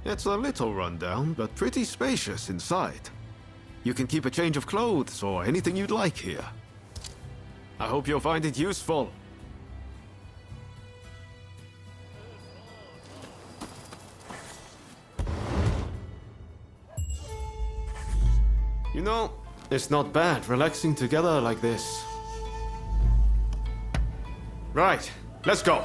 It's a little rundown, but pretty spacious inside. You can keep a change of clothes or anything you'd like here. I hope you'll find it useful. You know, it's not bad relaxing together like this. Right, let's go.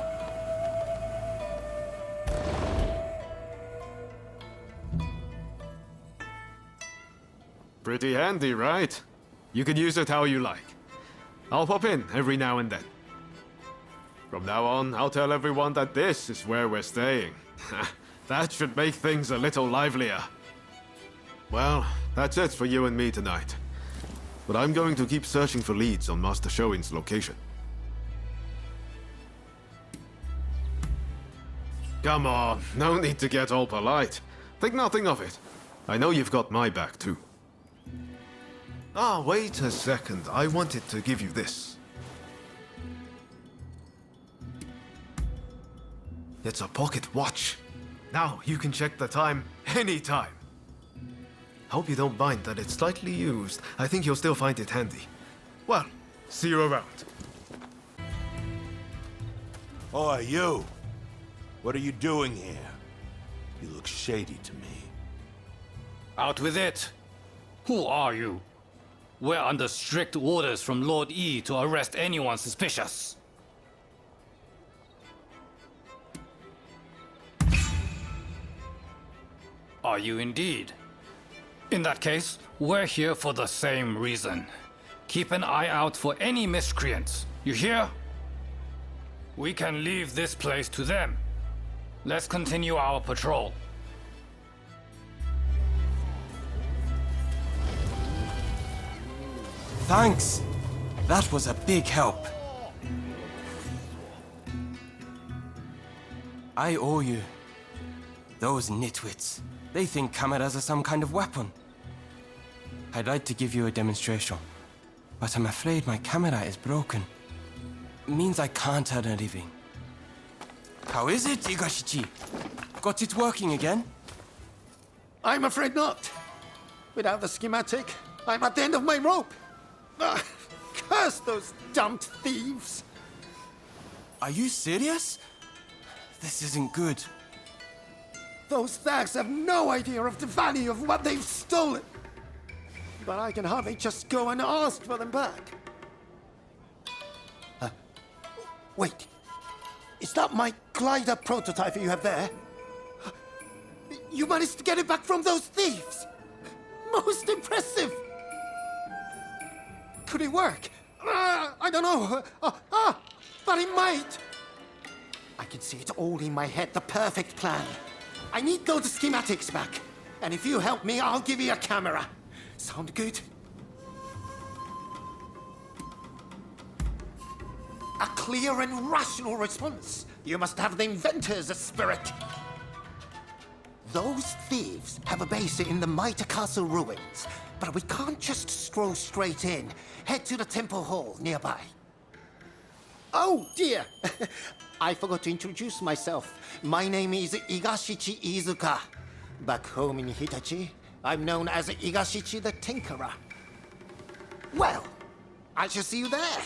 Pretty handy, right? You can use it how you like. I'll pop in every now and then. From now on, I'll tell everyone that this is where we're staying. That should make things a little livelier. Well, that's it for you and me tonight. But I'm going to keep searching for leads on Master Shoin's location. Come on, no need to get all polite. Think nothing of it. I know you've got my back too. Ah, wait a second. I wanted to give you this. It's a pocket watch. Now you can check the time anytime. Hope you don't mind that it's slightly used. I think you'll still find it handy. Well, see you around. Oi, you! What are you doing here? You look shady to me. Out with it! Who are you? We're under strict orders from Lord E to arrest anyone suspicious. Are you indeed? In that case, we're here for the same reason. Keep an eye out for any miscreants. You hear? We can leave this place to them. Let's continue our patrol. Thanks! That was a big help. I owe you. Those nitwits. They think cameras are some kind of weapon. I'd like to give you a demonstration, but I'm afraid my camera is broken. Means I can't earn a living. How is it, Igashichi? Got it working again? I'm afraid not. Without the schematic, I'm at the end of my rope. Curse those damned thieves! Are you serious? This isn't good. Those thugs have no idea of the value of what they've stolen. But I can hardly just go and ask for them back. Wait. Is that my glider prototype you have there? You managed to get it back from those thieves! Most impressive! Could it work? I don't know. But it might! I can see it all in my head, the perfect plan. I need those schematics back. And if you help me, I'll give you a camera. Sound good? A clear and rational response. You must have the inventor's spirit. Those thieves have a base in the Mitre Castle ruins. But we can't just stroll straight in. Head to the temple hall nearby. Oh, dear. I forgot to introduce myself. My name is Igashichi Iizuka. Back home in Hitachi, I'm known as Igashichi the Tinkerer. Well, I shall see you there.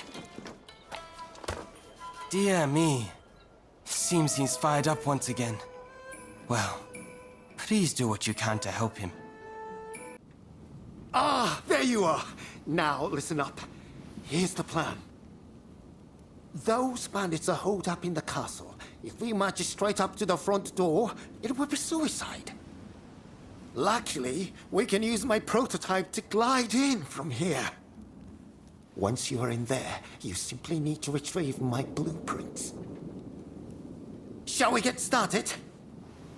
Dear me. Seems he's fired up once again. Well, please do what you can to help him. Ah, there you are. Now, listen up. Here's the plan. Those bandits are holed up in the castle. If we march straight up to the front door, it will be suicide. Luckily, we can use my prototype to glide in from here. Once you are in there, you simply need to retrieve my blueprints. Shall we get started?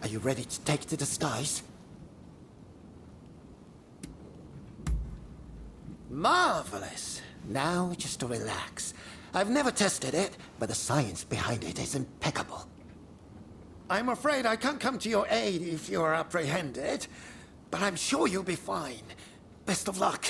Are you ready to take to the skies? Marvelous. Now just to relax. I've never tested it, but the science behind it is impeccable. I'm afraid I can't come to your aid if you're apprehended, but I'm sure you'll be fine. Best of luck.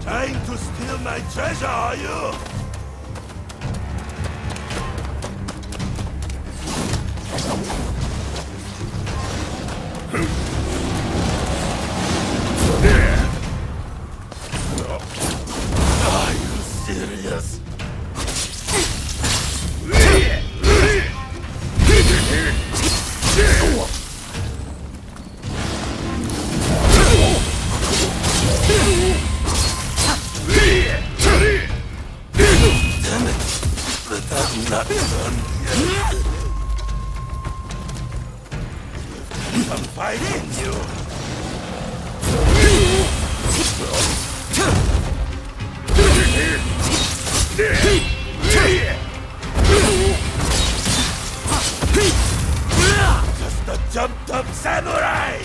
Trying to steal my treasure, are you? Are you serious? Not done yet. I'm fighting you. Just a jumped up samurai.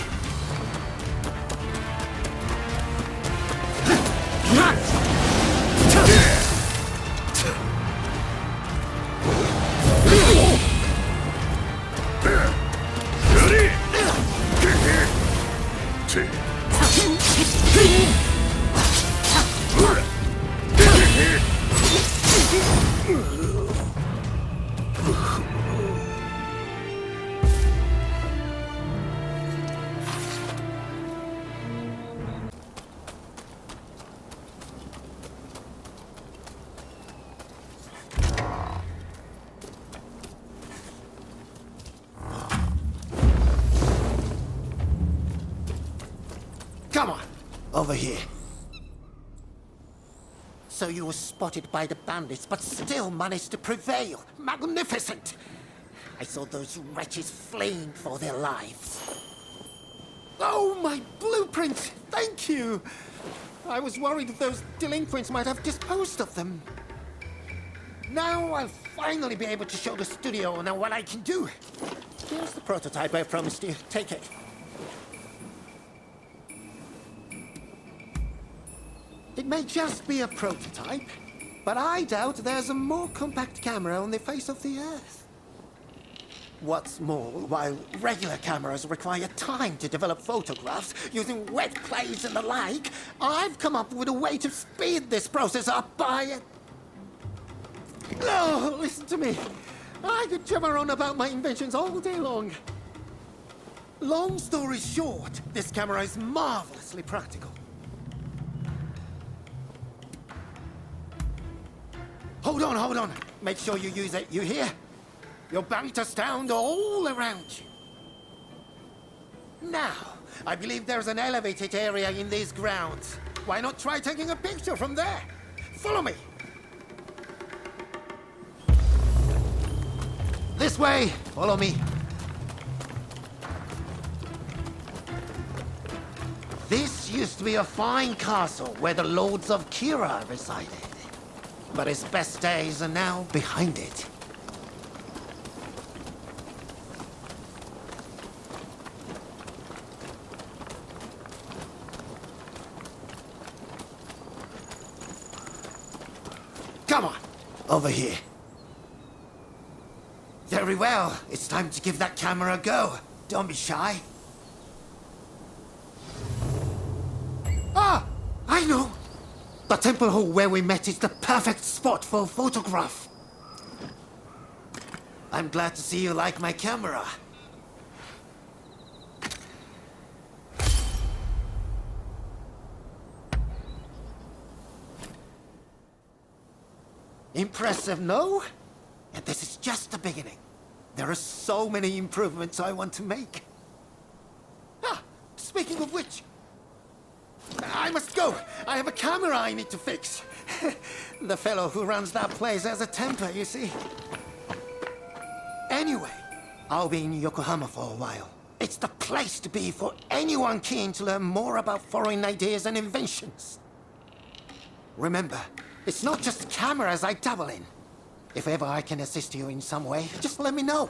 Come on, over here. So you were spotted by the bandits, but still managed to prevail. Magnificent! I saw those wretches fleeing for their lives. Oh, my blueprint! Thank you! I was worried those delinquents might have disposed of them. Now I'll finally be able to show the studio now what I can do. Here's the prototype I promised you. Take it. It may just be a prototype, but I doubt there's a more compact camera on the face of the Earth. What's more, while regular cameras require time to develop photographs using wet clays and the like, I've come up with a way to speed this process up by... Oh, listen to me. I could jabber on about my inventions all day long. Long story short, this camera is marvelously practical. Hold on. Make sure you use it, you hear? You're bound to sound all around you. Now, I believe there's an elevated area in these grounds. Why not try taking a picture from there? Follow me. This way, follow me. This used to be a fine castle where the lords of Kira resided. But its best days are now behind it. Come on, over here. Very well, it's time to give that camera a go. Don't be shy. The temple hall where we met is the perfect spot for a photograph. I'm glad to see you like my camera. Impressive, no? And this is just the beginning. There are so many improvements I want to make. Ah, speaking of which, I must go. I have a camera I need to fix. The fellow who runs that place has a temper, you see. Anyway, I'll be in Yokohama for a while. It's the place to be for anyone keen to learn more about foreign ideas and inventions. Remember, it's not just cameras I dabble in. If ever I can assist you in some way, just let me know.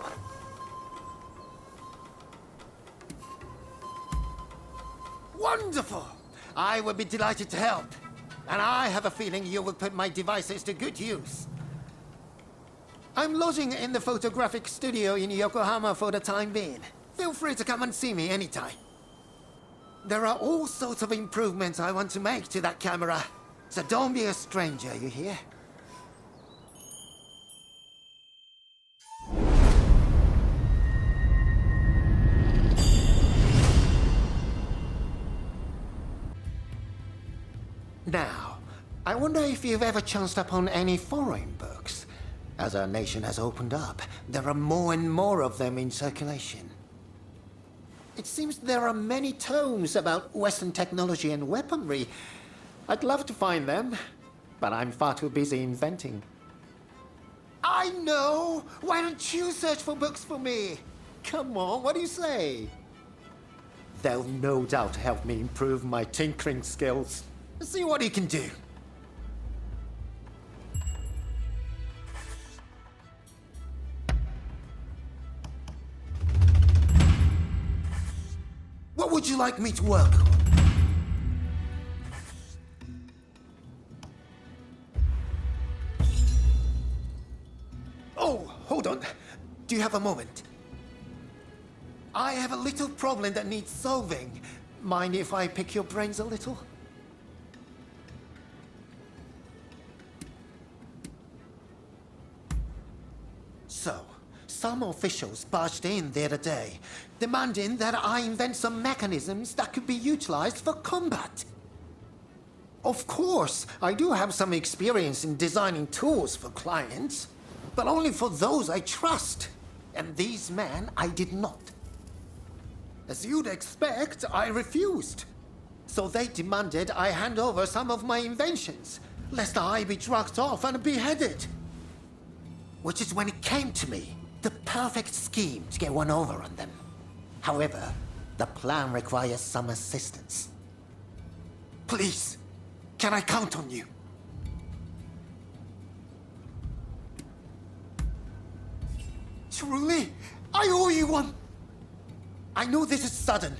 Wonderful! I would be delighted to help. And I have a feeling you will put my devices to good use. I'm lodging in the photographic studio in Yokohama for the time being. Feel free to come and see me anytime. There are all sorts of improvements I want to make to that camera. So don't be a stranger, you hear? Now, I wonder if you've ever chanced upon any foreign books. As our nation has opened up, there are more and more of them in circulation. It seems there are many tomes about Western technology and weaponry. I'd love to find them, but I'm far too busy inventing. I know! Why don't you search for books for me? Come on, what do you say? They'll no doubt help me improve my tinkering skills. See what you can do. What would you like me to work on? Oh, hold on. Do you have a moment? I have a little problem that needs solving. Mind if I pick your brains a little? So, some officials barged in the other day, demanding that I invent some mechanisms that could be utilized for combat. Of course, I do have some experience in designing tools for clients, but only for those I trust. And these men, I did not. As you'd expect, I refused. So they demanded I hand over some of my inventions, lest I be drugged off and beheaded. Which is when it came to me, the perfect scheme to get one over on them. However, the plan requires some assistance. Please, can I count on you? Truly, I owe you one. I know this is sudden,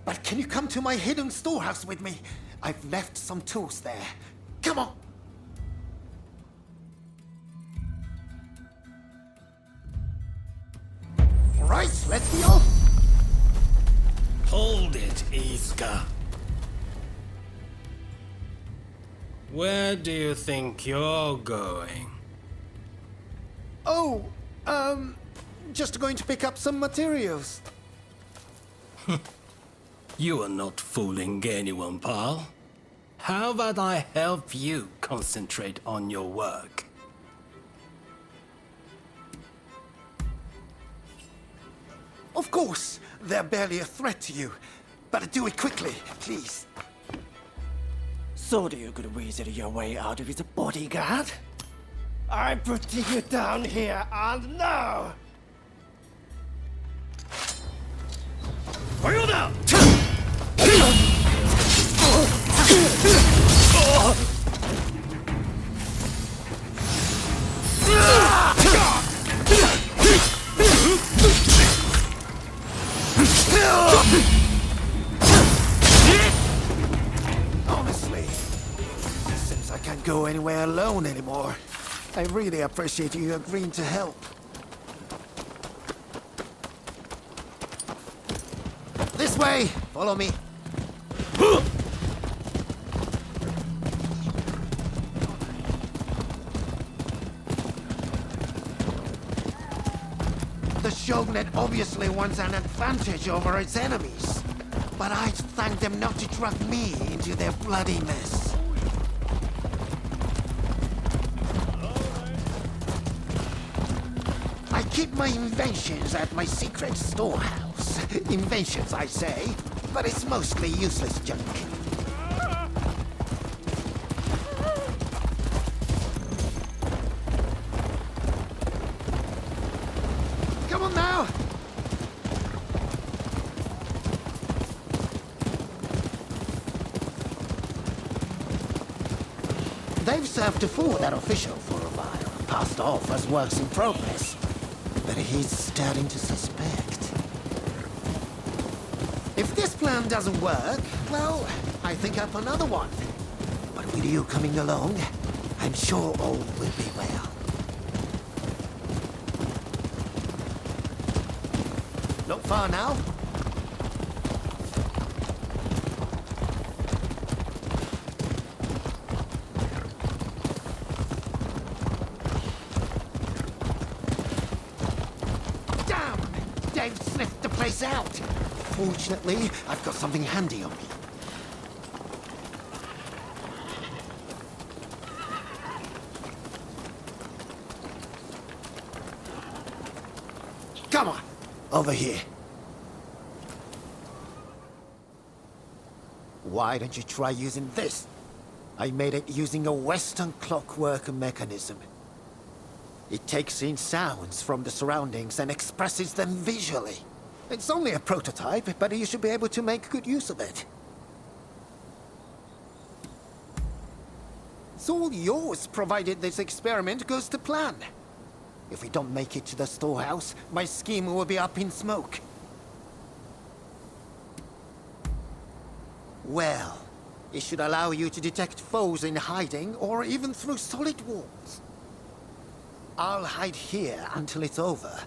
but can you come to my hidden storehouse with me? I've left some tools there. Come on. All right, let's be off. Hold it, Iska. Where do you think you're going? Oh, just going to pick up some materials. You are not fooling anyone, pal. How about I help you concentrate on your work? Of course, they're barely a threat to you. But do it quickly, please. So do you could weasel your way out of his bodyguard? I'm putting you down here and now! Toyota! Honestly, since I can't go anywhere alone anymore, I really appreciate you agreeing to help. This way! Follow me. anti-shogunate obviously wants an advantage over its enemies. But I'd thank them not to drag me into their bloody mess. I keep my inventions at my secret storehouse. Inventions, I say, but it's mostly useless junk. Come on now! They've served to fool that official for a while, passed off as works in progress. But he's starting to suspect. If this plan doesn't work, well, I think up another one. But with you coming along, I'm sure all will be well. Not far now. Damn! Dave sniffed the place out. Fortunately, I've got something handy on me. Come on, over here. Why don't you try using this? I made it using a Western clockwork mechanism. It takes in sounds from the surroundings and expresses them visually. It's only a prototype, but you should be able to make good use of it. It's all yours, provided this experiment goes to plan. If we don't make it to the storehouse, my scheme will be up in smoke. Well, it should allow you to detect foes in hiding or even through solid walls. I'll hide here until it's over.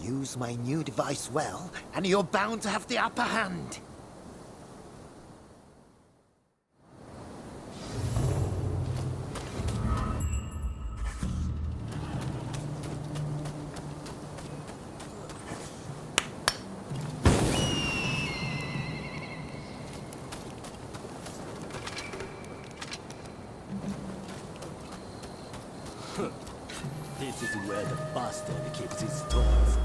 Use my new device well, and you're bound to have the upper hand. This is where the bastard keeps his toys.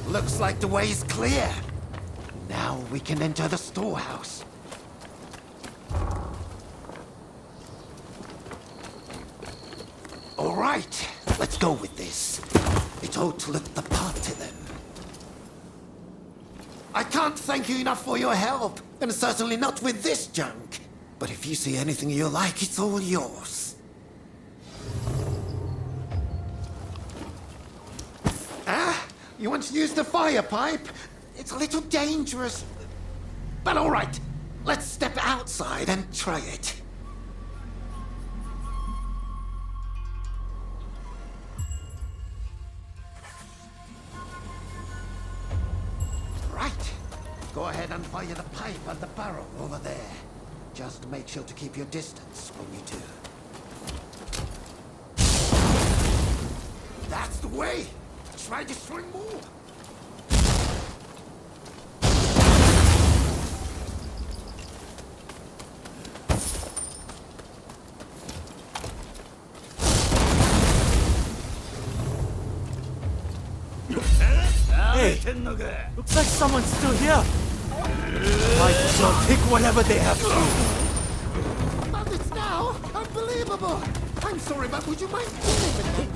Looks like the way is clear. Now we can enter the storehouse. All right, let's go with this. It ought to look the part to them. I can't thank you enough for your help, and certainly not with this junk. But if you see anything you like, it's all yours. Ah, you want to use the fire pipe? It's a little dangerous. But all right, let's step outside and try it. Right. Go ahead and fire the pipe and the barrel over there. Just make sure to keep your distance when you do. That's the way! Try destroying more! Hey, looks like someone's still here. Might as well take whatever they have to. Bandits now! Unbelievable! I'm sorry, but would you mind dealing with him?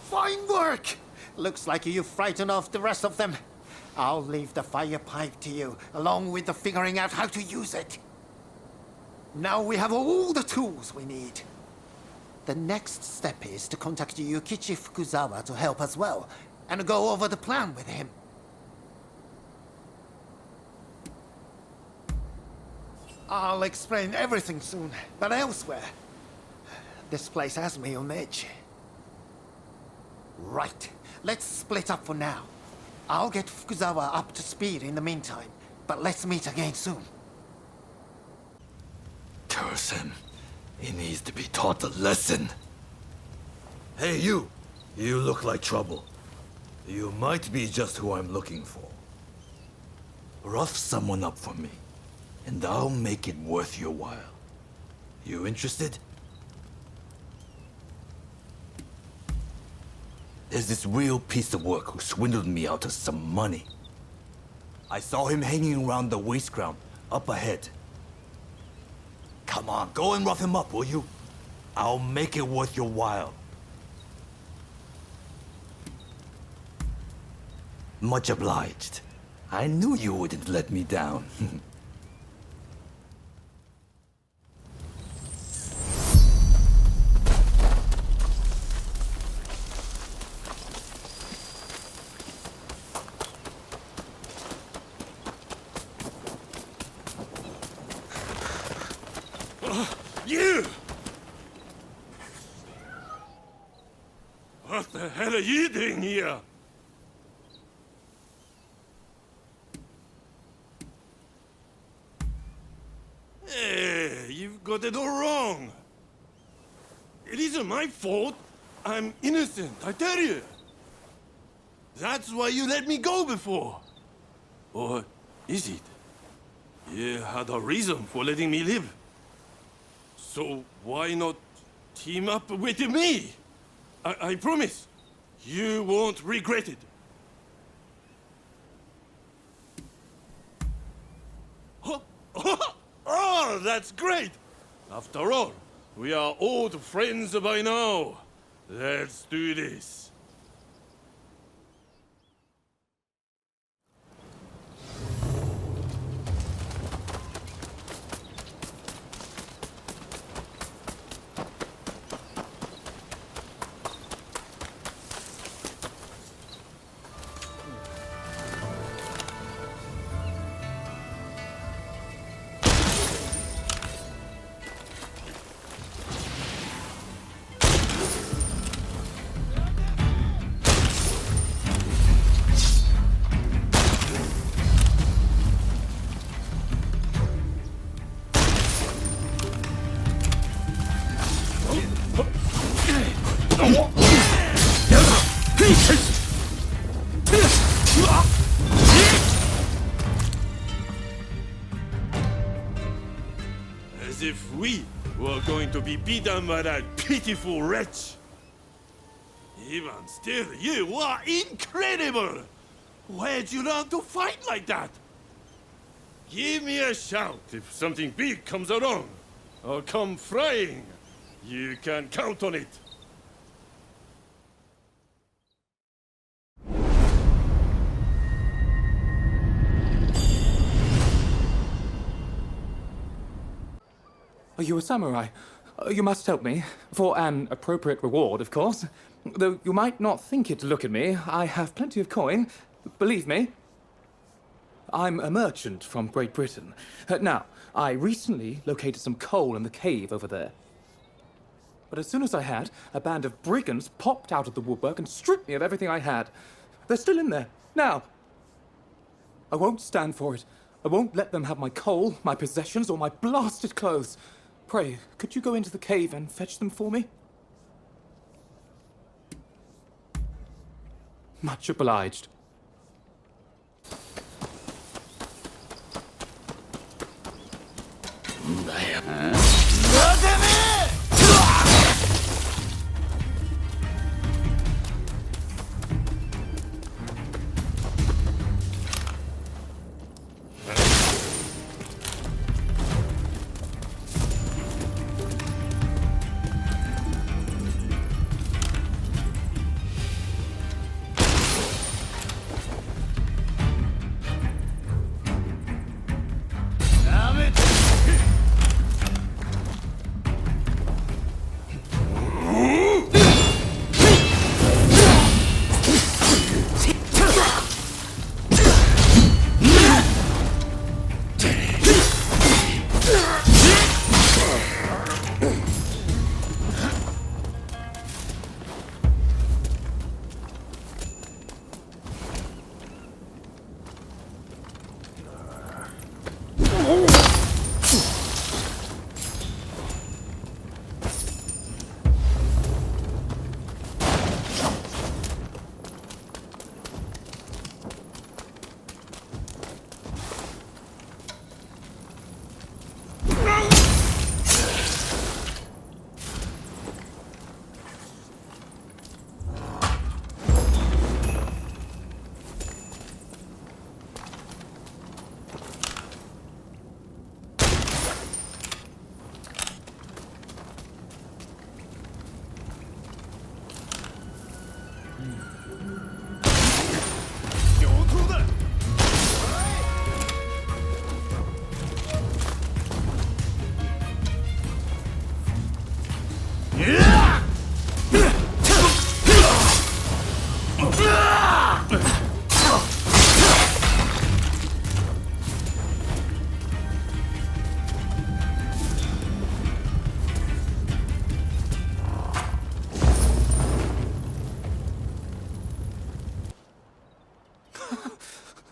Fine work! Looks like you frightened off the rest of them. I'll leave the fire pipe to you, along with the figuring out how to use it. Now we have all the tools we need. The next step is to contact Yukichi Fukuzawa to help as well, and go over the plan with him. I'll explain everything soon, but elsewhere. This place has me on edge. Right. Let's split up for now. I'll get Fukuzawa up to speed in the meantime, but let's meet again soon. Curse him. He needs to be taught a lesson. Hey, you! You look like trouble. You might be just who I'm looking for. Rough someone up for me, and I'll make it worth your while. You interested? There's this real piece of work who swindled me out of some money. I saw him hanging around the waste ground, up ahead. Come on, go and rough him up, will you? I'll make it worth your while. Much obliged. I knew you wouldn't let me down. You! What the hell are you doing here? Hey, you've got it all wrong. It isn't my fault. I'm innocent, I tell you. That's why you let me go before. Or is it? You had a reason for letting me live. So why not team up with me? I promise, you won't regret it. Oh, that's great! After all, we are old friends by now. Let's do this. if we were going to be beaten by that pitiful wretch. Even still, you are incredible! Where'd you learn to fight like that? Give me a shout if something big comes along. I'll come flying. You can count on it. Are you a samurai? You must help me. For an appropriate reward, of course. Though you might not think it to look at me, I have plenty of coin. Believe me. I'm a merchant from Great Britain. Now, I recently located some coal in the cave over there. But as soon as I had, a band of brigands popped out of the woodwork and stripped me of everything I had. They're still in there, now. I won't stand for it. I won't let them have my coal, my possessions, or my blasted clothes. Pray, could you go into the cave and fetch them for me? Much obliged.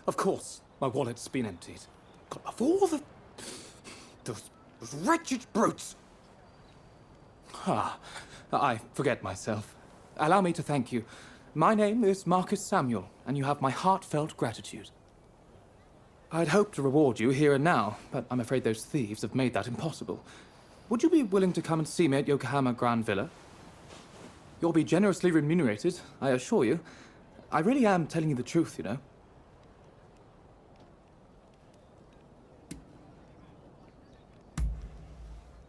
Of course, my wallet's been emptied. God, of all those wretched brutes! I forget myself. Allow me to thank you. My name is Marcus Samuel, and you have my heartfelt gratitude. I'd hoped to reward you here and now, but I'm afraid those thieves have made that impossible. Would you be willing to come and see me at Yokohama Grand Villa? You'll be generously remunerated, I assure you. I really am telling you the truth, you know.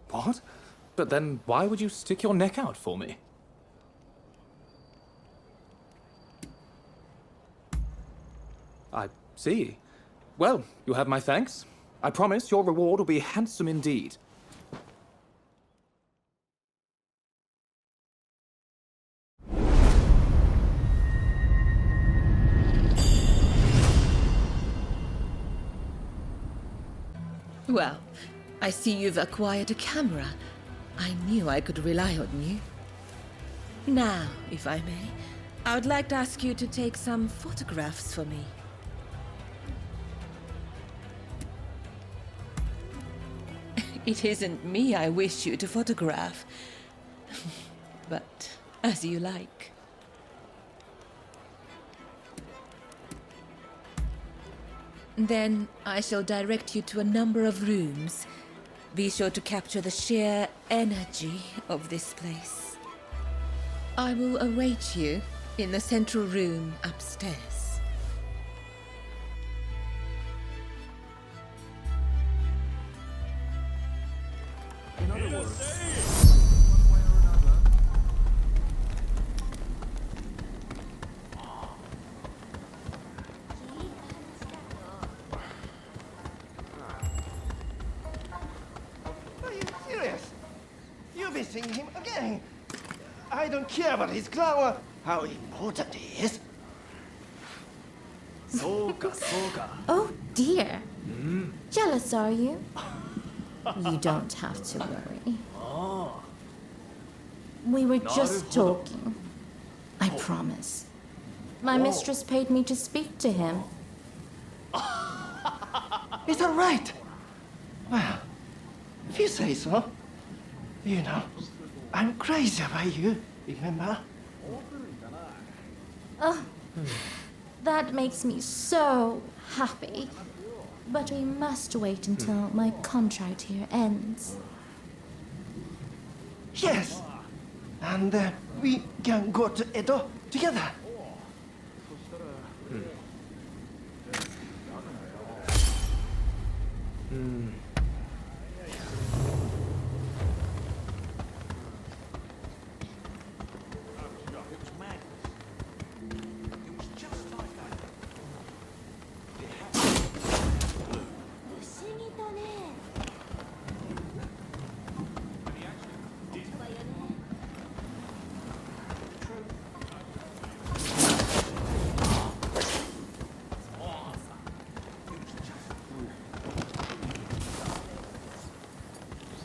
What? But then why would you stick your neck out for me? I see. Well, you have my thanks. I promise your reward will be handsome indeed. Well, I see you've acquired a camera. I knew I could rely on you. Now, if I may, I would like to ask you to take some photographs for me. It isn't me I wish you to photograph, but as you like. Then I shall direct you to a number of rooms. Be sure to capture the sheer energy of this place. I will await you in the central room upstairs. Are you serious? You'll be seeing him again. I don't care about his clown or how important he is. Oh dear. Jealous, are you? You don't have to worry. We were just talking. I promise. My mistress paid me to speak to him. Is that right? Well, if you say so. You know, I'm crazy about you, remember? Oh, that makes me so happy. But we must wait until my contract here ends. Yes. And we can go to Edo together.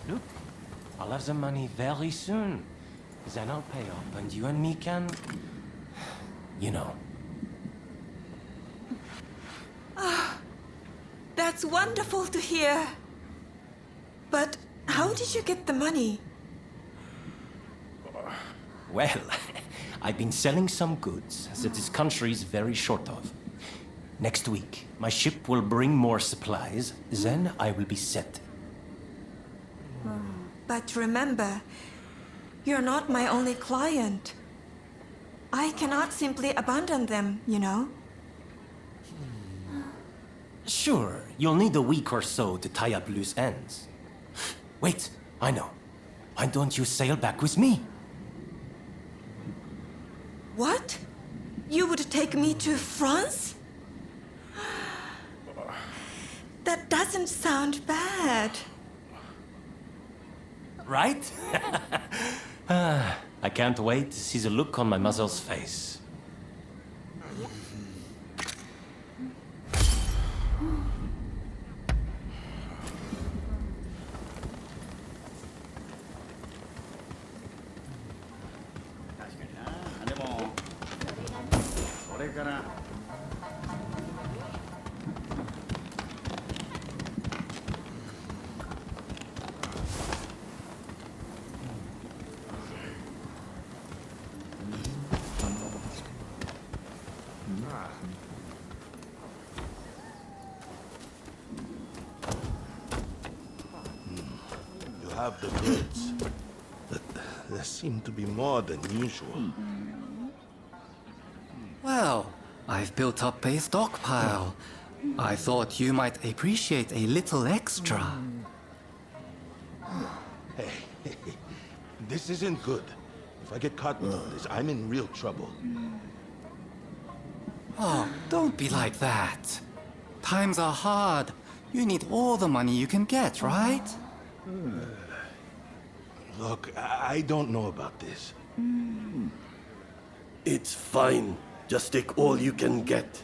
Look, I'll have the money very soon. Then I'll pay up and you and me can... You know. That's wonderful to hear. But how did you get the money? Well, I've been selling some goods that this country is very short of. Next week, my ship will bring more supplies. Then I will be set. But remember, you're not my only client. I cannot simply abandon them, you know? Sure, you'll need a week or so to tie up loose ends. Wait, I know. Why don't you sail back with me? What? You would take me to France? That doesn't sound bad. Right? I can't wait to see the look on my mother's face. You have the goods, but there seem to be more than usual. Well, I've built up a stockpile. I thought you might appreciate a little extra. Hey, this isn't good. If I get caught with all this, I'm in real trouble. Oh, don't be like that. Times are hard. You need all the money you can get, right? Look, I don't know about this. It's fine. Just take all you can get.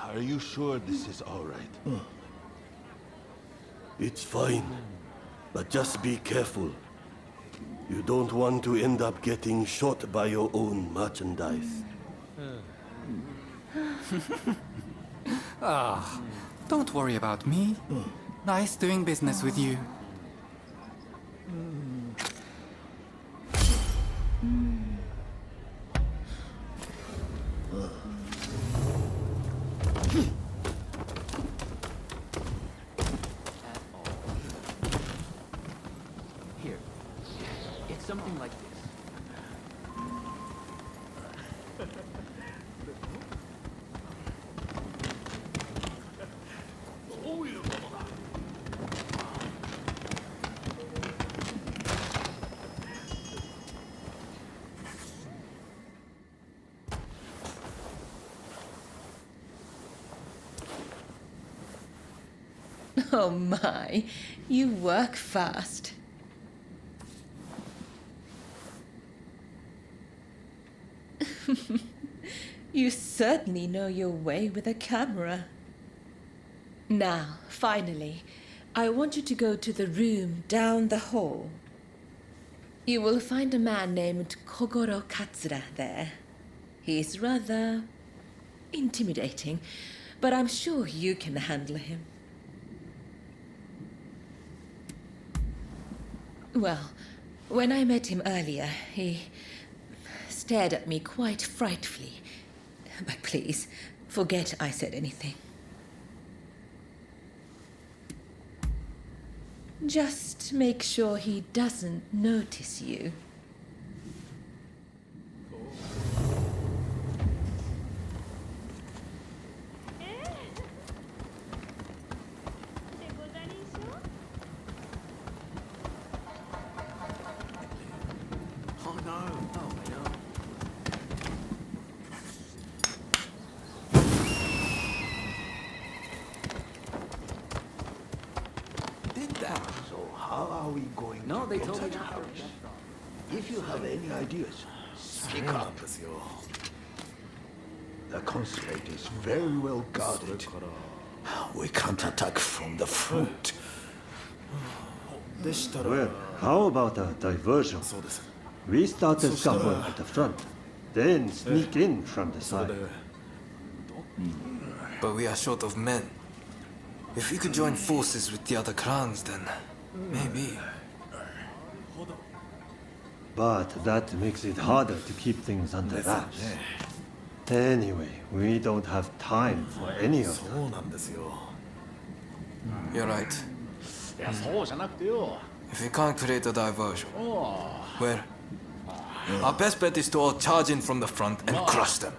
Are you sure this is all right? It's fine. But just be careful. You don't want to end up getting shot by your own merchandise. Don't worry about me. Nice doing business with you. something like this. Oh my, you work fast. You certainly know your way with a camera. Now, finally, I want you to go to the room down the hall. You will find a man named Kogoro Katsura there. He's rather intimidating, but I'm sure you can handle him. Well, when I met him earlier, he stared at me quite frightfully. But please, forget I said anything. Just make sure he doesn't notice you. No, they told me not. If you have any ideas, speak up. The consulate is very well guarded. We can't attack from the front. Well, how about a diversion? We start the scuffle at the front, then sneak in from the side. But we are short of men. If we could join forces with the other clans, then maybe. But that makes it harder to keep things under wraps. Anyway, we don't have time for any of that. You're right. If we can't create a diversion, well, our best bet is to all charge in from the front and crush them.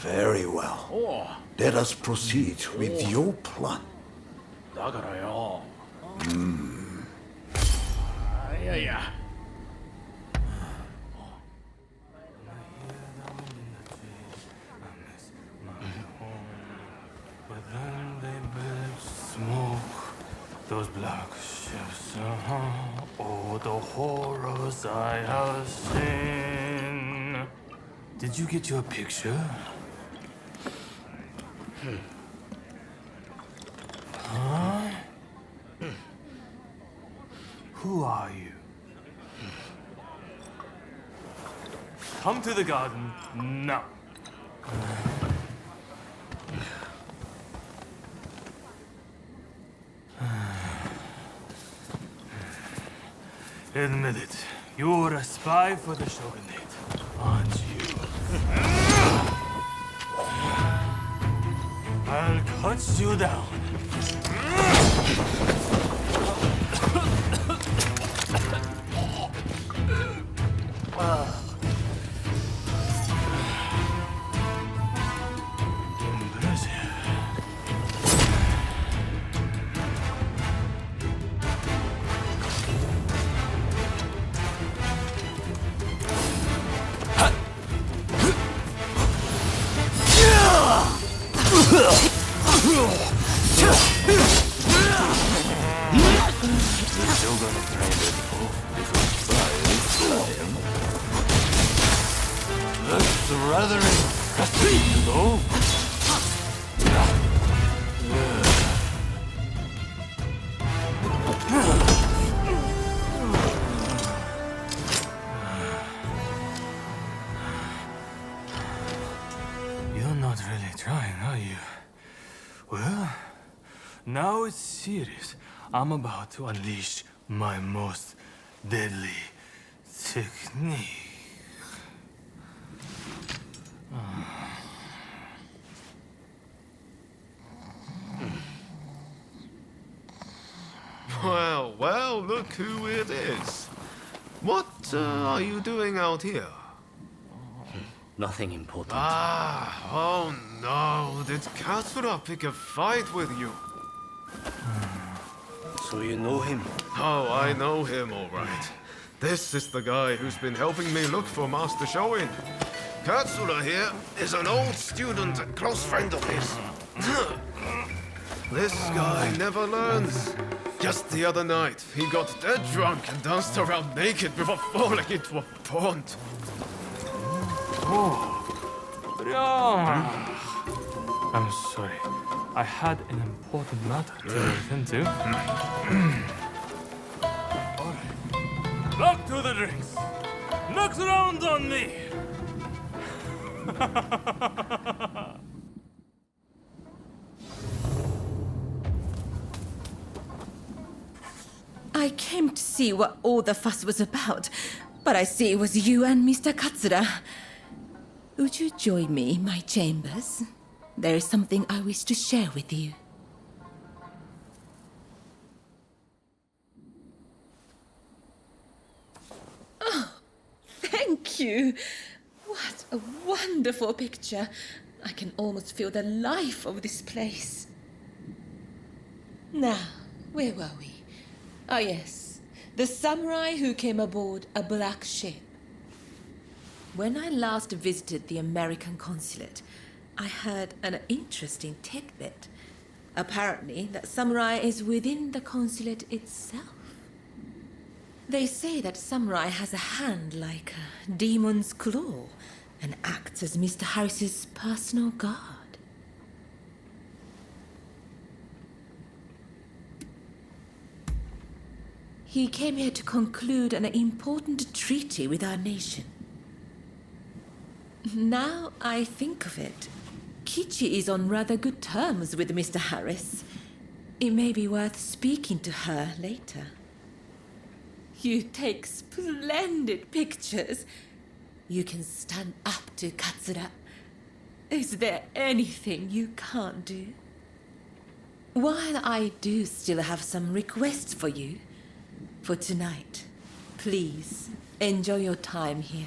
Very well. Let us proceed with your plan. But then they built smoke, those black ships. Oh, the horrors I have seen. Did you get your picture? Huh? Who are you? Come to the garden now. Admit it. You're a spy for the shogunate, aren't you? I'll cut you down. That's rather impressive, though. You're not really trying, are you? Well, now it's serious. I'm about to unleash my most deadly technique. Well, well, look look who it is. What are you doing out here? Nothing important. Ah, oh no. Did Katsura pick a fight with you? So you know him? Oh, I know him all right. This is the guy who's been helping me look for Master Shoin. Katsura here is an old student and close friend of his. This guy never learns. Just the other night, he got dead drunk and danced around naked before falling into a pond. I'm sorry. I had an important matter to attend to. Back to the drinks. Next round on me. I came to see what all the fuss was about, but I see it was you and Mr. Katsura. Would you join me in my chambers? There is something I wish to share with you. Oh, thank you. What a wonderful picture. I can almost feel the life of this place. Now, where were we? Oh yes, the samurai who came aboard a black ship. When I last visited the American consulate, I heard an interesting tidbit. Apparently, that samurai is within the consulate itself. They say that samurai has a hand like a demon's claw and acts as Mr. Harris's personal guard. He came here to conclude an important treaty with our nation. Now I think of it, Kichi is on rather good terms with Mr. Harris. It may be worth speaking to her later. You take splendid pictures. You can stand up to Katsura. Is there anything you can't do? While I do still have some requests for you, for tonight, please enjoy your time here.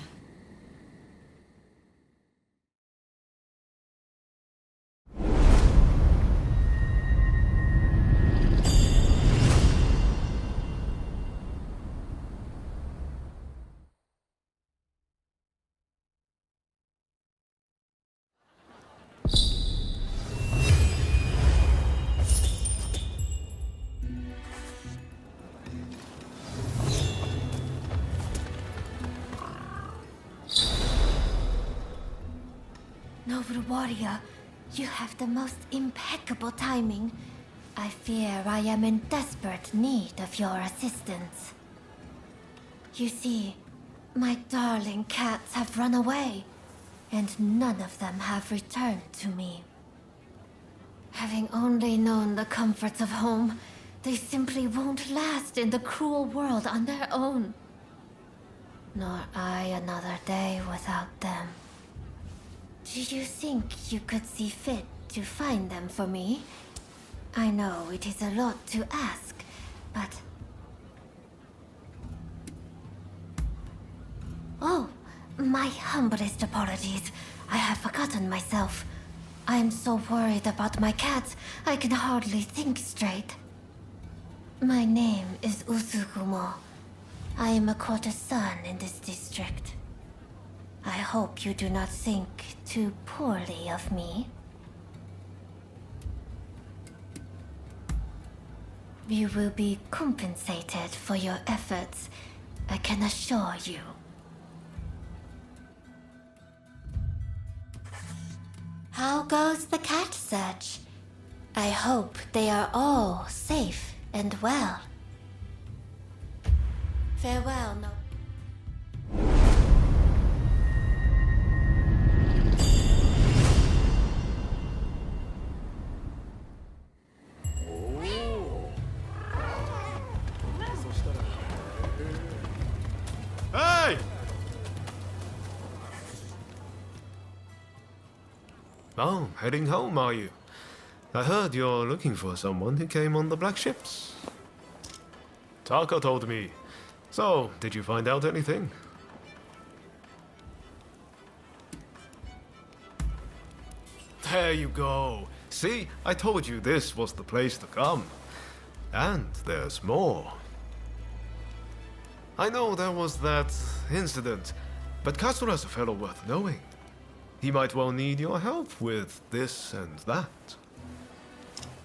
Noble warrior, you have the most impeccable timing. I fear I am in desperate need of your assistance. You see, my darling cats have run away, and none of them have returned to me. Having only known the comforts of home, they simply won't last in the cruel world on their own. Nor I another day without them. Do you think you could see fit to find them for me? I know it is a lot to ask, but... Oh, my humblest apologies. I have forgotten myself. I am so worried about my cats, I can hardly think straight. My name is Usugumo. I am a courtesan in this district. I hope you do not think too poorly of me. You will be compensated for your efforts, I can assure you. How goes the cat search? I hope they are all safe and well. Farewell, no. Hey! Oh, heading home, are you? I heard you're looking for someone who came on the black ships. Taka told me. So, did you find out anything? There you go. See, I told you this was the place to come. And there's more. I know there was that incident, but Katsura's a fellow worth knowing. He might well need your help with this and that.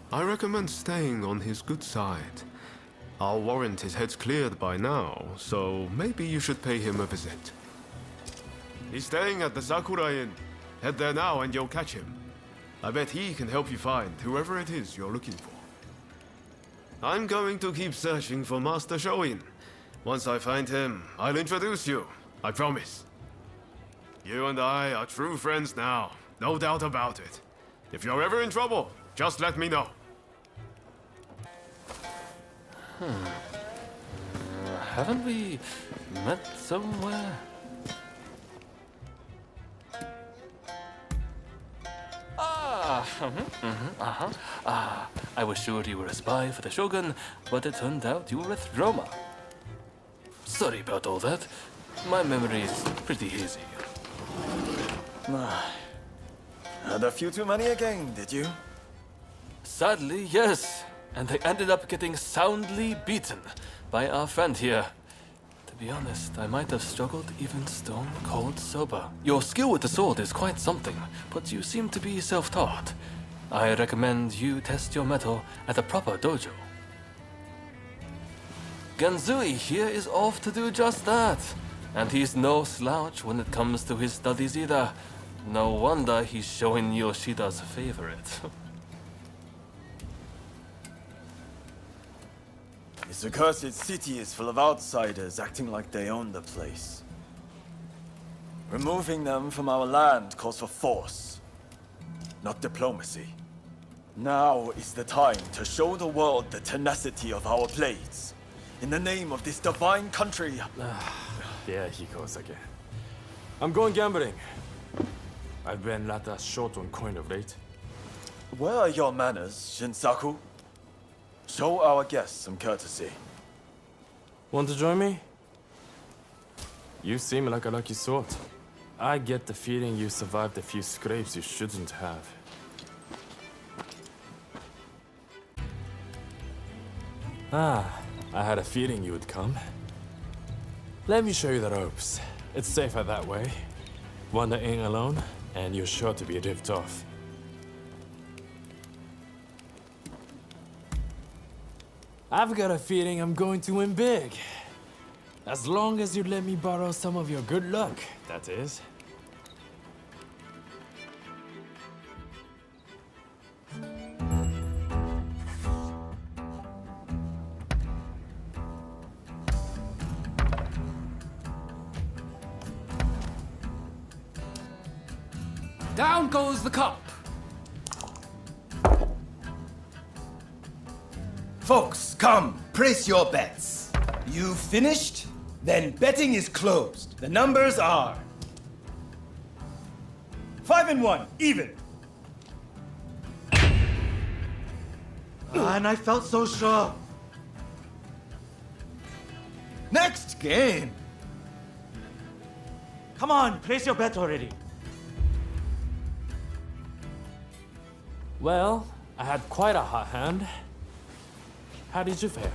I recommend staying on his good side. I'll warrant his head's cleared by now, so maybe you should pay him a visit. He's staying at the Sakura Inn. Head there now and you'll catch him. I bet he can help you find whoever it is you're looking for. I'm going to keep searching for Master Shoin. Once I find him, I'll introduce you. I promise. You and I are true friends now. No doubt about it. If you're ever in trouble, just let me know. Haven't we met somewhere? I was sure you were a spy for the Shogun, but it turned out you were with Roma. Sorry about all that. My memory is pretty hazy. Had a few too many again, did you? Sadly, yes. And they ended up getting soundly beaten by our friend here. To be honest, I might have struggled even stone cold sober. Your skill with the sword is quite something, but you seem to be self-taught. I recommend you test your mettle at a proper dojo. Genzui here is off to do just that. And he's no slouch when it comes to his studies either. No wonder he's showing Yoshida's favorite. This accursed city is full of outsiders acting like they own the place. Removing them from our land calls for force, not diplomacy. Now is the time to show the world the tenacity of our blades. In the name of this divine country. There he goes again. I'm going gambling. I've been rather short on coin of late. Where are your manners, Shinsaku? Show our guests some courtesy. Want to join me? You seem like a lucky sort. I get the feeling you survived a few scrapes you shouldn't have. I had a feeling you would come. Let me show you the ropes. It's safer that way. Wander in alone, and you're sure to be ripped off. I've got a feeling I'm going to win big. As long as you let me borrow some of your good luck, that is. Down goes the cup. Folks, come, place your bets. You finished? Then betting is closed. The numbers are 5 and 1, even. And I felt so sure. Next game. Come on, place your bet already. Well, I had quite a hot hand. How did you fare?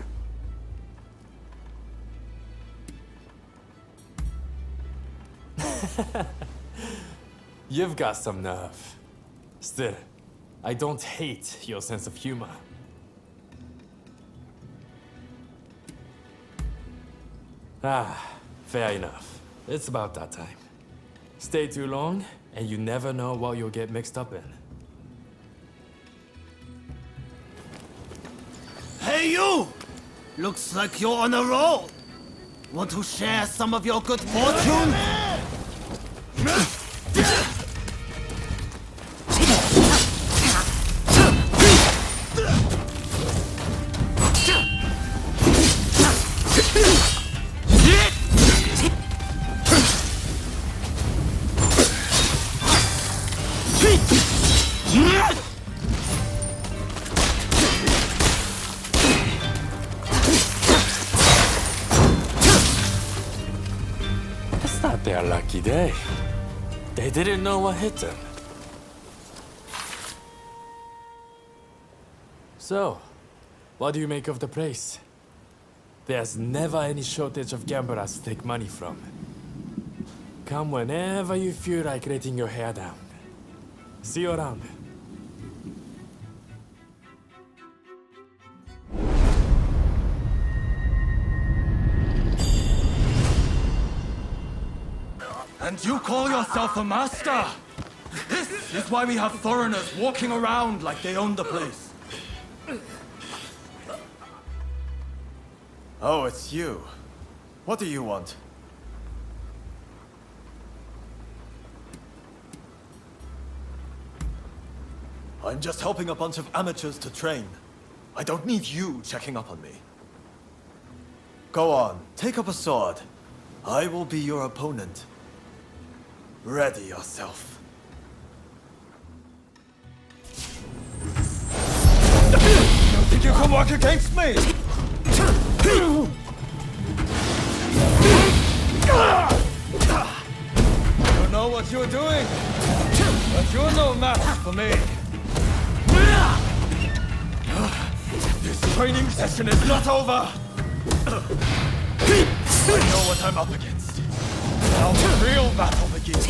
You've got some nerve. Still, I don't hate your sense of humor. Fair enough. It's about that time. Stay too long, and you never know what you'll get mixed up in. Hey, you! Looks like you're on a roll. Want to share some of your good fortune? Lucky day. They didn't know what hit them. So, what do you make of the place? There's never any shortage of gamblers to take money from. Come whenever you feel like letting your hair down. See you around. And you call yourself a master? This is why we have foreigners walking around like they own the place. Oh, it's you. What do you want? I'm just helping a bunch of amateurs to train. I don't need you checking up on me. Go on, take up a sword. I will be your opponent. Ready yourself. You think you can work against me? You know what you're doing, but you're no match for me. This training session is not over. I know what I'm up against. Now the real battle begins.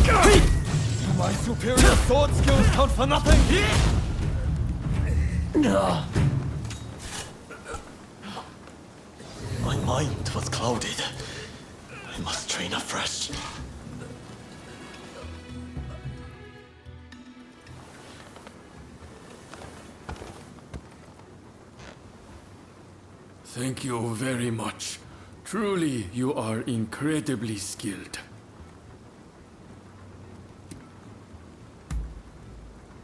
Do my superior sword skills count for nothing? My mind was clouded. I must train afresh. Thank you very much. Truly, you are incredibly skilled.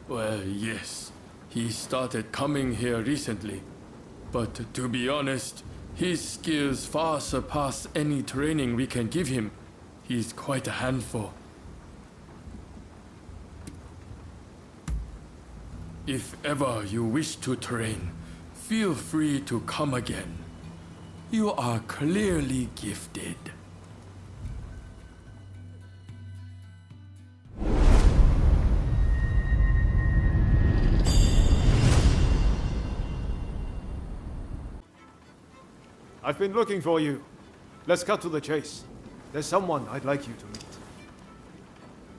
Well, yes. He started coming here recently. But to be honest, his skills far surpass any training we can give him. He's quite a handful. If ever you wish to train, feel free to come again. You are clearly gifted. I've been looking for you. Let's cut to the chase. There's someone I'd like you to meet.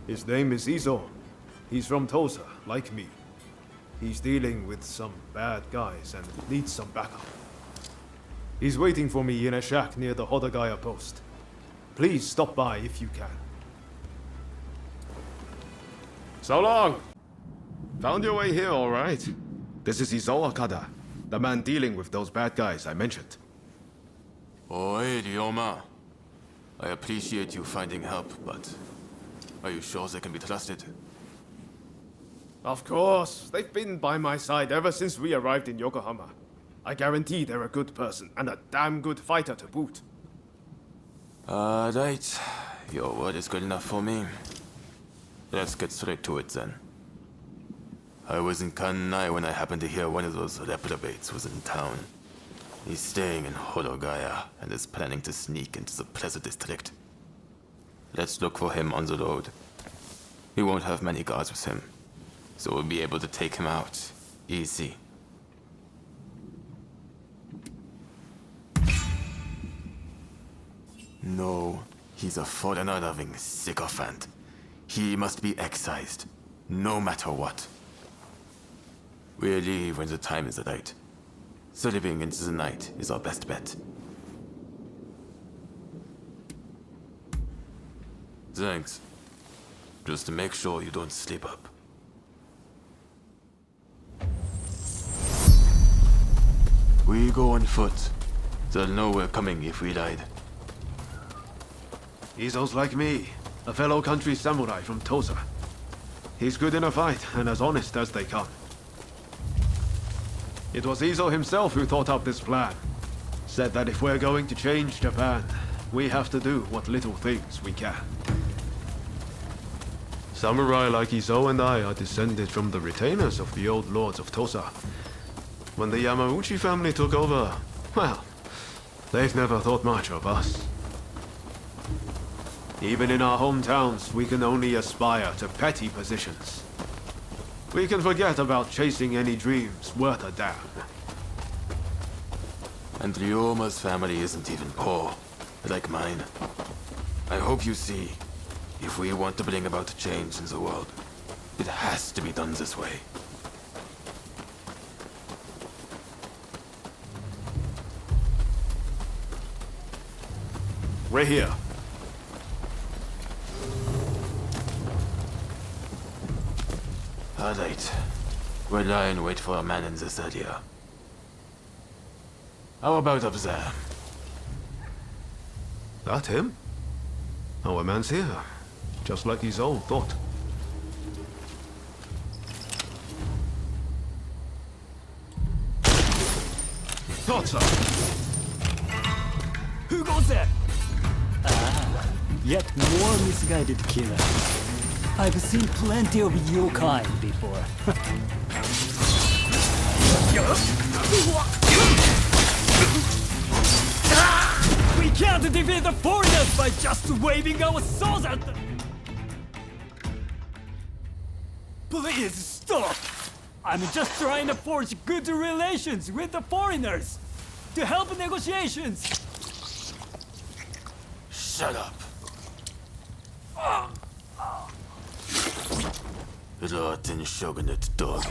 His name is Izo. He's from Tosa, like me. He's dealing with some bad guys and needs some backup. He's waiting for me in a shack near the Hodagaya post. Please stop by if you can. So long! Found your way here, all right? This is Izo Akada, the man dealing with those bad guys I mentioned. Oi, Ryoma. I appreciate you finding help, but are you sure they can be trusted? Of course. They've been by my side ever since we arrived in Yokohama. I guarantee they're a good person and a damn good fighter to boot. Right. Your word is good enough for me. Let's get straight to it then. I was in Kanai when I happened to hear one of those reprobates was in town. He's staying in Hodogaya and is planning to sneak into the Plaza District. Let's look for him on the road. He won't have many guards with him, so we'll be able to take him out easy. No, he's a foreigner-loving sycophant. He must be excised, no matter what. We'll leave when the time is right. Slipping into the night is our best bet. Thanks. Just to make sure you don't slip up. We go on foot. They'll know we're coming if we ride. Izo's like me, a fellow country samurai from Tosa. He's good in a fight and as honest as they come. It was Izo himself who thought up this plan. Said that if we're going to change Japan, we have to do what little things we can. Samurai like Izo and I are descended from the retainers of the old lords of Tosa. When the Yamauchi family took over, well, they've never thought much of us. Even in our hometowns, we can only aspire to petty positions. We can forget about chasing any dreams worth a damn. And Ryoma's family isn't even poor, like mine. I hope you see, if we want to bring about change in the world, it has to be done this way. We're here. All right. We'll lie and wait for a man in this area. How about up there? That him? Our man's here. Just like his old thought. Thought so. Who goes there? Ah, yet more misguided killer. I've seen plenty of your kind before. We can't defeat the foreigners by just waving our swords at them! Please stop! I'm just trying to forge good relations with the foreigners to help negotiations. Shut up. Rotten shogunate dog.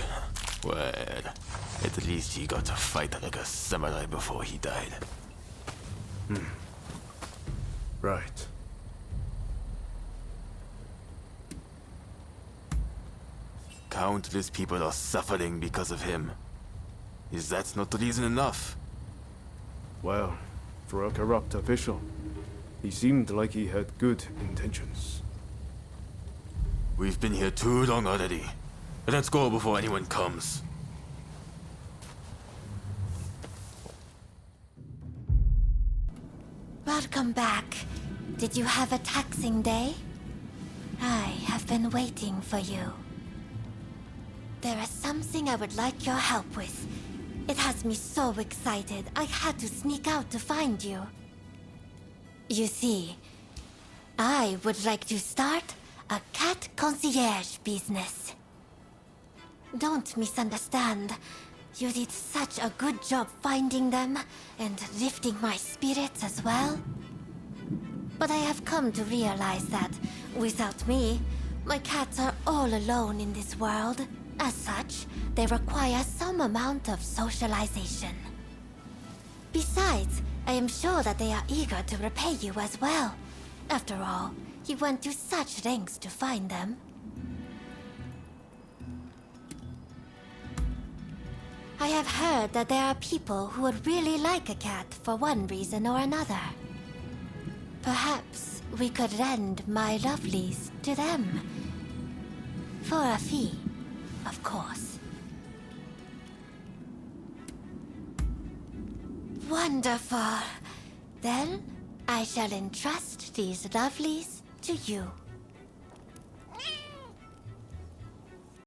Well, at least he got to fight like a samurai before he died. Right. Countless people are suffering because of him. Is that not reason enough? Well, for a corrupt official, he seemed like he had good intentions. We've been here too long already. Let's go before anyone comes. Welcome back. Did you have a taxing day? I have been waiting for you. There is something I would like your help with. It has me so excited, I had to sneak out to find you. You see, I would like to start a cat concierge business. Don't misunderstand. You did such a good job finding them and lifting my spirits as well. But I have come to realize that without me, my cats are all alone in this world. As such, they require some amount of socialization. Besides, I am sure that they are eager to repay you as well. After all, you went to such lengths to find them. I have heard that there are people who would really like a cat for one reason or another. Perhaps we could lend my lovelies to them. For a fee, of course. Wonderful. Then I shall entrust these lovelies to you.